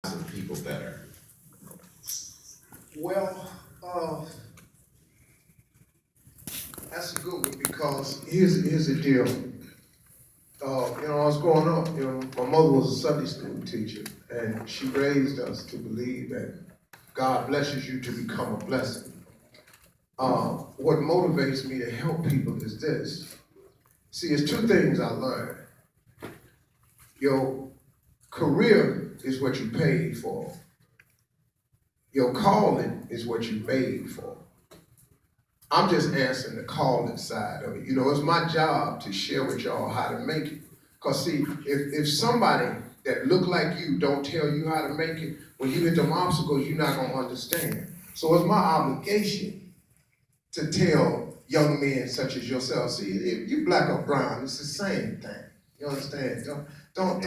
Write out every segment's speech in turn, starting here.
people better? Well, that's a good one because here's the deal. I was growing up, my mother was a Sunday school teacher, and she raised us to believe that God blesses you to become a blessing. What motivates me to help people is this. See, it's two things I learned. Your career is what you paid for. Your calling is what you made for. I'm just answering the calling side of it. It's my job to share with y'all how to make it. Because see, if somebody that look like you don't tell you how to make it, when you hit them obstacles, you're not going to understand. So it's my obligation to tell young men such as yourself, see, if you black or brown, it's the same thing. You understand? Don't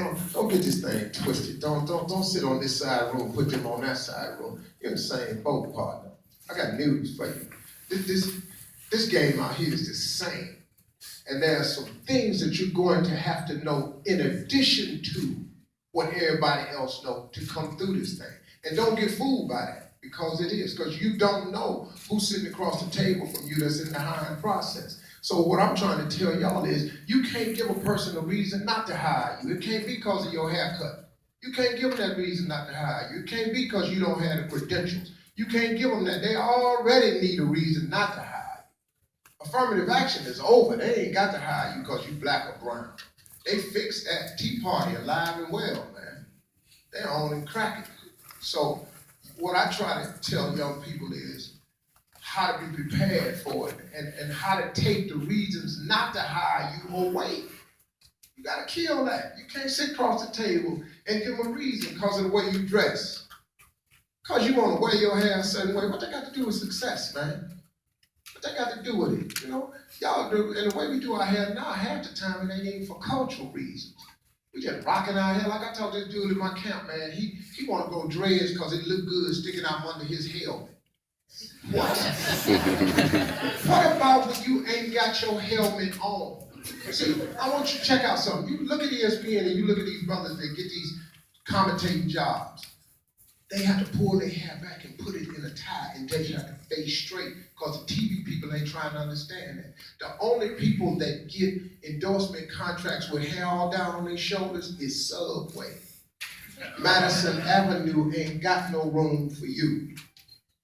get this thing twisted. Don't sit on this side of the room, put them on that side of the room. You're in the same boat, partner. I got news for you. This game out here is the same. And there are some things that you're going to have to know in addition to what everybody else knows to come through this thing. And don't get fooled by that, because it is. Because you don't know who's sitting across the table from you that's in the hiring process. So what I'm trying to tell y'all is you can't give a person a reason not to hire you. It can't be because of your haircut. You can't give them that reason not to hire you. It can't be because you don't have the credentials. You can't give them that. They already need a reason not to hire you. Affirmative action is over. They ain't got to hire you because you black or brown. They fixed that Tea Party alive and well, man. They own and crack it. So what I try to tell young people is how to be prepared for it and how to take the reasons not to hire you away. You got to kill that. You can't sit across the table and give them a reason because of the way you dress. Because you want to wear your hair a certain way. What they got to do with success, man? What they got to do with it? Y'all do, and the way we do our hair now, half the time it ain't even for cultural reasons. We just rocking our hair. Like I told this dude in my camp, man, he want to go dreads because it look good sticking out under his helmet. What? What about when you ain't got your helmet on? See, I want you to check out something. You look at ESPN and you look at these brothers that get these commentating jobs. They have to pull their hair back and put it in a tie, and they have to face straight because the TV people ain't trying to understand that. The only people that get endorsement contracts with hair all down on their shoulders is Subway. Madison Avenue ain't got no room for you.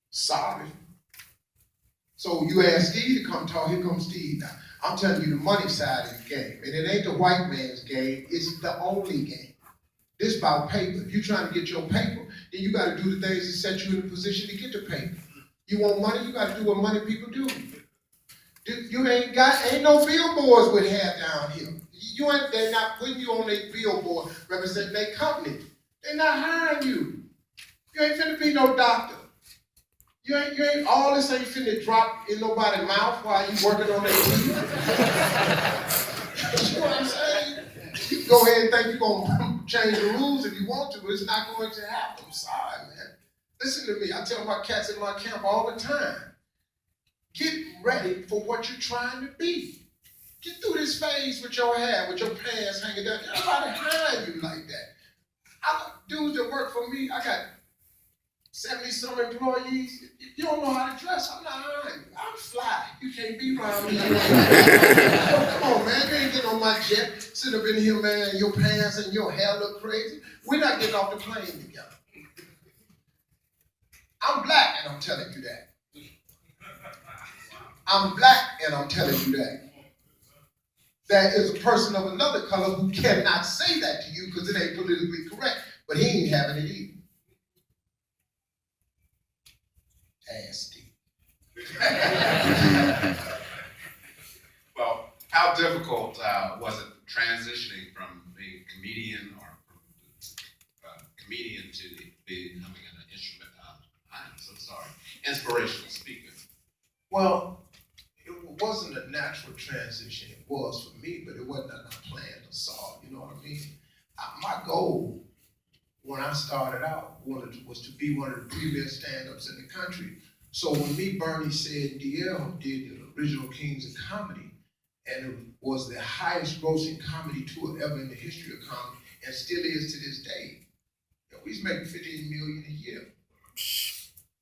Sorry. So you ask Steve to come talk, here comes Steve now. I'm telling you the money side of the game, and it ain't the white man's game, it's the only game. This about paper. If you're trying to get your paper, then you got to do the things that set you in a position to get the paper. You want money, you got to do what money people do. You ain't no billboards with hair down here. They're not putting you on their billboard representing their company. They're not hiring you. You ain't finna be no doctor. You ain't all this ain't finna drop in nobody's mouth while you working on their teeth. You know what I'm saying? You can go ahead and think you're gonna change the rules if you want to, but it's not going to happen. I'm sorry, man. Listen to me. I tell my cats in my camp all the time. Get ready for what you're trying to be. Get through this phase with your hair, with your pants hanging down. Nobody hire you like that. I got dudes that work for me. I got 70-some employees. If you don't know how to dress, I'm not hiring you. I'm fly. You can't be around me. Come on, man. You ain't getting on my jet. Sit up in here, man, your pants and your hair look crazy. We're not getting off the plane together. I'm black, and I'm telling you that. I'm black, and I'm telling you that. There is a person of another color who cannot say that to you because it ain't politically correct, but he ain't having it either. Nasty. Well, how difficult was it transitioning from being a comedian or from comedian to becoming an instrument? I'm so sorry, inspirational speaker. Well, it wasn't a natural transition. It was for me, but it wasn't a plan to solve. You know what I mean? My goal when I started out was to be one of the premier stand-ups in the country. So when me, Bernie said DL did the original Kings of Comedy, and it was the highest grossing comedy tour ever in the history of comedy, and still is to this day. We was making 15 million a year.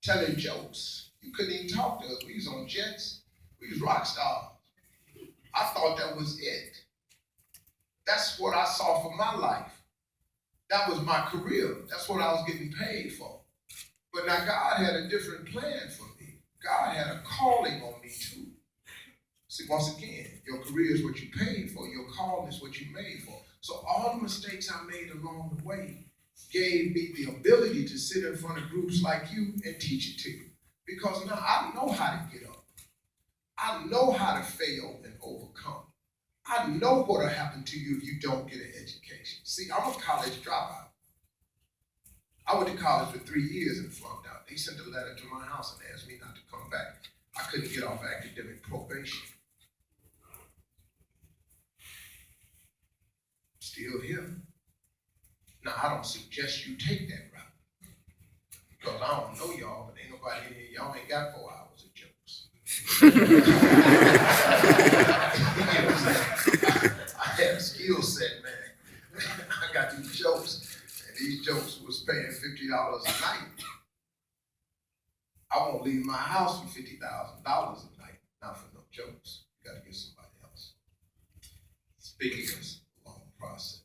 Telling jokes. You couldn't even talk to us. We was on jets. We was rock stars. I thought that was it. That's what I saw for my life. That was my career. That's what I was getting paid for. But now God had a different plan for me. God had a calling on me too. See, once again, your career is what you paid for. Your calling is what you made for. So all the mistakes I made along the way gave me the ability to sit in front of groups like you and teach it to you. Because now I know how to get up. I know how to fail and overcome. I know what'll happen to you if you don't get an education. See, I'm a college dropout. I went to college for 3 years and flunked out. They sent a letter to my house and asked me not to come back. I couldn't get off academic probation. Still here. Now, I don't suggest you take that route. Because I don't know y'all, but ain't nobody in here. Y'all ain't got 4 hours of jokes. I had a skill set, man. I got these jokes, and these jokes was paying $50 a night. I won't leave my house for $50,000 a night, not for no jokes. You got to get somebody else. Speaking of a long process.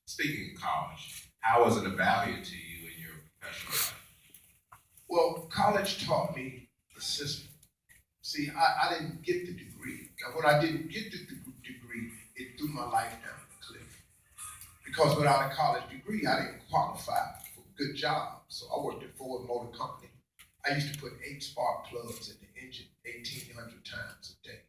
Speaking of college, how was it of value to you in your professional life? Well, college taught me the system. See, I didn't get the degree. Now, when I didn't get the degree, it threw my life down the cliff. Because without a college degree, I didn't qualify for a good job. So I worked at Ford Motor Company. I used to put 8 spark plugs in the engine 1,800 times a day.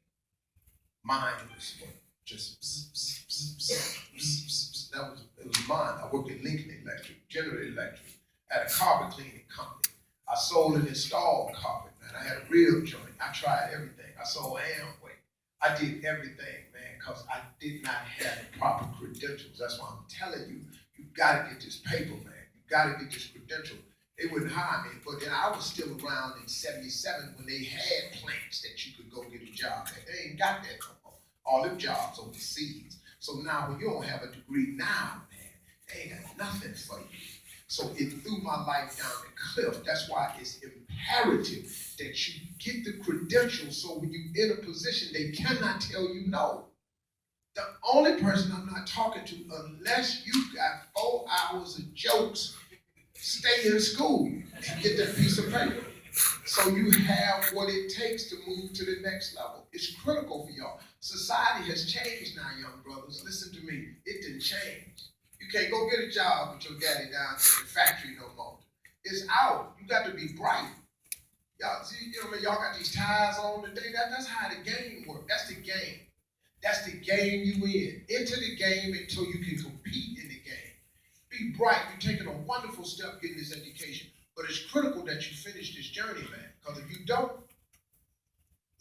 Mine was just bzz, bzz, bzz, bzz, bzz, bzz. It was mine. I worked at Lincoln Electric, General Electric, at a carpet cleaning company. I sold and installed carpet, man. I had a rib joint. I tried everything. I sold Amway. I did everything, man, because I did not have the proper credentials. That's why I'm telling you, you got to get this paper, man. You got to get this credential. They wouldn't hire me, but then I was still around in ’77 when they had plants that you could go get a job at. They ain't got that no more. All them jobs overseas. So now when you don't have a degree now, man, they ain't got nothing for you. So it threw my life down the cliff. That's why it's imperative that you get the credentials so when you're in a position, they cannot tell you no. The only person I'm not talking to, unless you got 4 hours of jokes, stay in school and get that piece of paper. So you have what it takes to move to the next level. It's critical for y'all. Society has changed now, young brothers. Listen to me. It didn't change. You can't go get a job with your daddy down at the factory no more. It's out. You got to be bright. Y'all see, y'all got these ties on today. That's how the game works. That's the game. That's the game you in. Enter the game until you can compete in the game. Be bright. You're taking a wonderful step getting this education. But it's critical that you finish this journey, man. Because if you don't,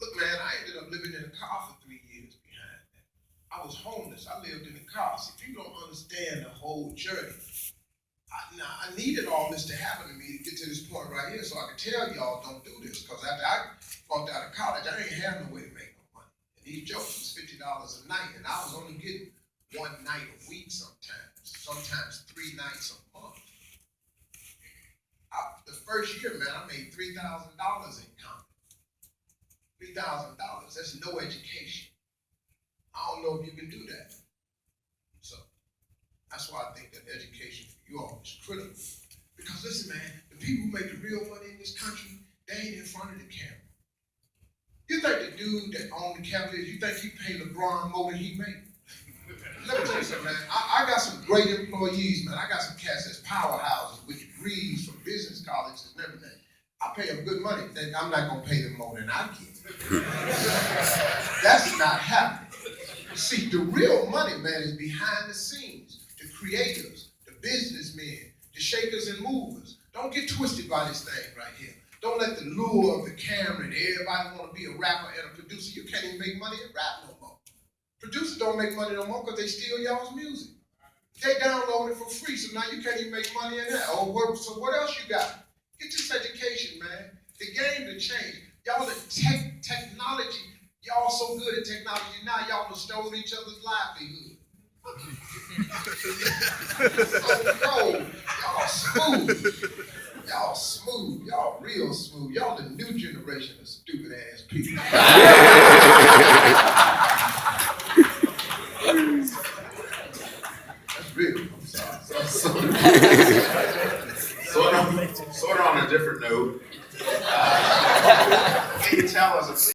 look, man, I ended up living in a car for 3 years behind that. I was homeless. I lived in a car. So if you don't understand the whole journey, I needed all this to happen to me to get to this point right here so I could tell y'all don't do this. Because after I walked out of college, I didn't have no way to make no money. And these jokes was $50 a night, and I was only getting 1 night a week sometimes 3 nights a month. The first year, man, I made $3,000 in comedy. $3,000, that's no education. I don't know if you can do that. So that's why I think that education for you all is critical. Because listen, man, the people who make the real money in this country, they ain't in front of the camera. You think the dude that owned the Cavaliers, you think he paid LeBron more than he made? Let me tell you something, man. I got some great employees, man. I got some cats that's powerhouses with degrees from business colleges and everything. I pay them good money. I'm not going to pay them more than I get. That's not happening. See, the real money, man, is behind the scenes. The creators, the businessmen, the shakers and movers. Don't get twisted by this thing right here. Don't let the lure of the camera and everybody want to be a rapper and a producer. You can't even make money at rap no more. Producers don't make money no more because they steal y'all's music. They download it for free, so now you can't even make money in that. So what else you got? Get this education, man. The game to change. Y'all the technology, y'all so good at technology now, y'all have stolen each other's livelihood. So y'all smooth. Y'all smooth. Y'all real smooth. Y'all the new generation of stupid ass people.